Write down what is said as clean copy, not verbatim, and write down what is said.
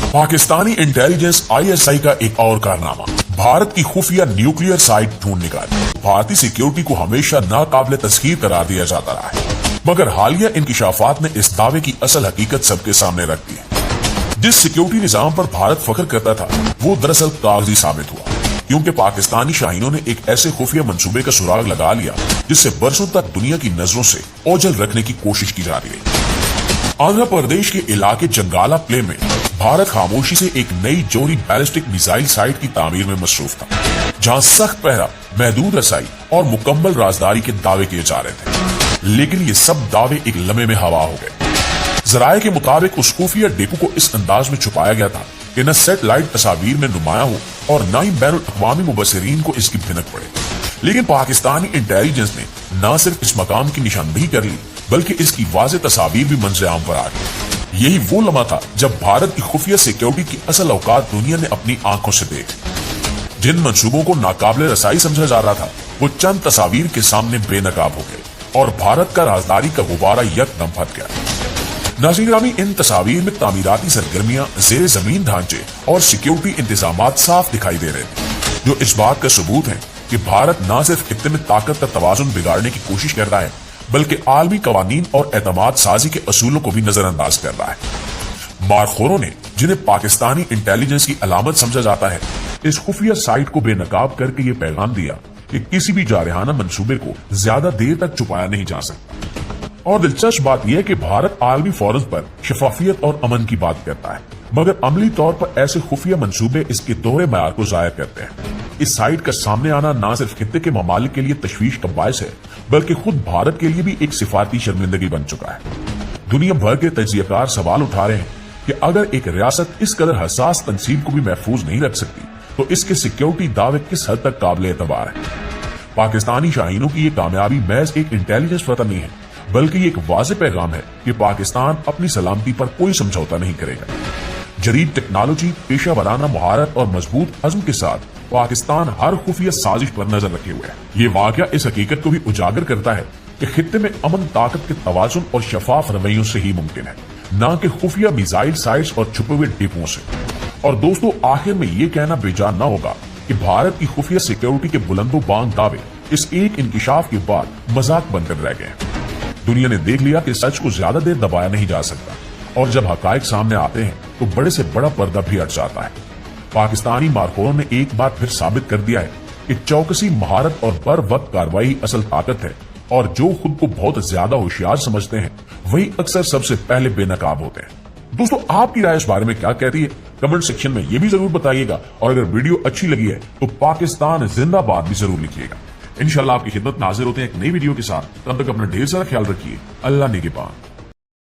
Pakistani intelligence ISI का एक और कारनामा, भारत की खुफिया न्यूक्लियर साइट ढूंढ निकाली। भारतीय सिक्योरिटी को हमेशा नाकाबिले तस्खीर करार दिया जाता रहा है, मगर हालिया इंकिशाफात ने इस दावे की असल हकीकत सबके सामने रख दी है। जिस सिक्योरिटी निजाम पर भारत फख्र करता था वो दरअसल कागजी साबित हुआ, क्योंकि पाकिस्तानी शाहीनों ने एक ऐसे खुफिया मंसूबे का सुराग लगा लिया जिससे बरसों तक दुनिया की नजरों से ओझल रखने की कोशिश की जा रही है। आंध्र प्रदेश के इलाके जंगाला प्ले में भारत खामोशी से एक नई जोहरी बैलिस्टिक मिसाइल साइट की तामीर में मसरूफ था, जहां सख्त पहरा, महदूद रसाई और मुकम्मल राजदारी के दावे किए जा रहे थे। लेकिन ये सब दावे एक लम्हे में हवा हो गए। जराये के मुताबिक उस खुफिया डिपो को इस अंदाज में छुपाया गया था कि न सैटेलाइट तस्वीर में नुमाया हो और न ही बैनुल अक़वामी मुबस्सिरीन को इसकी भिनक पड़े। लेकिन पाकिस्तानी इंटेलिजेंस ने न सिर्फ इस मकाम की निशानदेही कर ली, बल्कि इसकी वाज़ेह तस्वीर भी मंजर आम पर आ गई। यही वो लम्हा था जब भारत की खुफिया सिक्योरिटी की असल औकात दुनिया ने अपनी आंखों से देखी। जिन मंसूबों को नाकाबिले रसाई समझा जा रहा था वो चंद तस्वीर के सामने बेनकाब हो गए और भारत का राजदारी का गुब्बारा यकदम फट गया। नाज़रीन ग्रामी, इन तस्वीर में तामीराती सरगर्मियां, ज़ेरे जमीन ढांचे और सिक्योरिटी इंतजाम साफ दिखाई दे रहे थे, जो इस बात का सबूत है कि भारत न सिर्फ खित्ते में ताकत का तवाज़ुन बिगाड़ने की कोशिश कर रहा है, बल्कि आलमी कवानीन और एतमाद साजी के असूलों को भी नजरअंदाज कर रहा है। मारखोरों ने, जिन्हें पाकिस्तानी इंटेलिजेंस की अलामत समझा जाता है, इस खुफिया साइट को बेनकाब करके ये पैगाम दिया कि किसी भी जारहाना मंसूबे को ज्यादा देर तक छुपाया नहीं जा सकता। और दिलचस्प बात यह है कि भारत आलमी फोरम पर शफाफियत और अमन की बात करता है, मगर अमली तौर पर ऐसे खुफिया मंसूबे इसके दोहरे मयार को जाहिर करते हैं। इस साइट का सामने आना न सिर्फ खित्ते के ममालिक के लिए तशवीश का बायस है, बल्कि खुद भारत के लिए भी एक सिफारती शर्मिंदगी बन चुका है। दुनिया भर के तजियाकार सवाल उठा रहे हैं कि अगर एक रियासत इस कदर हसास तनसीब को भी महफूज नहीं रख सकती तो इसके सिक्योरिटी दावे किस हद तक काबिल एतबार है। पाकिस्तानी शाहीनों की ये कामयाबी महज एक इंटेलिजेंस फतह नहीं है, बल्कि एक वाज़ेह पैगाम है कि पाकिस्तान अपनी सलामती पर कोई समझौता नहीं करेगा। जदीद टेक्नोलॉजी, पेशा वराना महारत और मजबूत अज़्म के साथ पाकिस्तान हर खुफिया साजिश पर नजर रखे हुए है। ये वाकया इस हकीकत को भी उजागर करता है कि खित्ते में अमन, ताकत के तवाज़ुन और शफाफ रवैयों से ही मुमकिन है, न कि खुफिया मिसाइल साइट्स और छुपे हुए डिपों से। और दोस्तों, आखिर में ये कहना बेजान न होगा कि भारत की खुफिया सिक्योरिटी के बुलंदो बांग दावे इस एक इंकिशाफ के बाद मजाक बनकर रह गए। दुनिया ने देख लिया कि सच को ज्यादा देर दबाया नहीं जा सकता, और जब हकायक सामने आते हैं तो बड़े से बड़ा पर्दा भी हट जाता है। पाकिस्तानी मारखोरों ने एक बार फिर साबित कर दिया है कि चौकसी, महारत और बर वक्त कार्रवाई असल ताकत है, और जो खुद को बहुत ज्यादा होशियार समझते हैं वही अक्सर सबसे पहले बेनकाब होते हैं। दोस्तों, आपकी राय इस बारे में क्या कहती है? कमेंट सेक्शन में ये भी जरूर बताइएगा, और अगर वीडियो अच्छी लगी है तो पाकिस्तान जिंदाबाद भी जरूर लिखिएगा। इंशाल्लाह आपकी खिदमत में हाजिर होते हैं एक नई वीडियो के साथ। तब तक अपना ढेर सारा ख्याल रखिए। अल्लाह निगहबान।